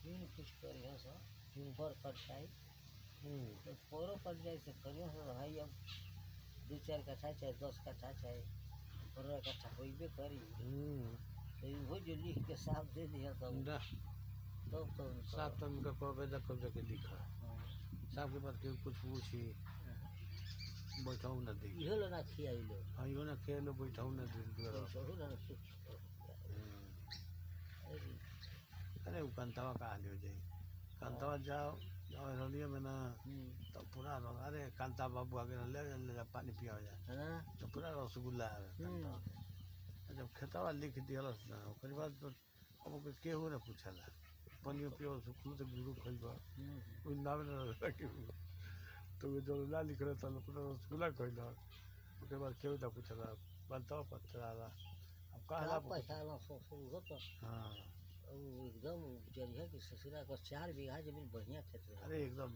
तीन कुछ करिया सा पर कट जाए तो पोरो कट जाए से करिया सा भाई अब 2-4 कट्ठा चाहे 10 कट्ठा चाहे 15 कट्ठा होइबे करी तो वो जो लिख के साफ दे दिया तो साफ तो उनका कबे के लिखा साफ के बाद कुछ पूछी बैठाऊ ना दी इहो लो ना खियाई लो हाँ इहो ना खेल लो बैठाऊ ना दी बैठाऊ ना अरे वो कंतवा कहाँ ले जाए कंतवा जाओ जाओ रलिया में ना तो पूरा अरे कांता बाबू आगे ले ले पानी पिया जाए तो पूरा रसगुल्ला है कंतवा जब खेतवा लिख दिया ना ओकर बाद तो अब केहू ना पूछला पानी पियो सुखलू तो गुरु खइबा कोई नाम ना रखे तो जो ना लिख रहा था पूरा रसगुल्ला खइला ओकर बाद केहू ना पूछला कंतवा पत्थराला अब कहला पहचाना होता हाँ एकदम जरिया की ससुरा का 4 बीघा जमीन बढ़िया खेत रहे अरे एकदम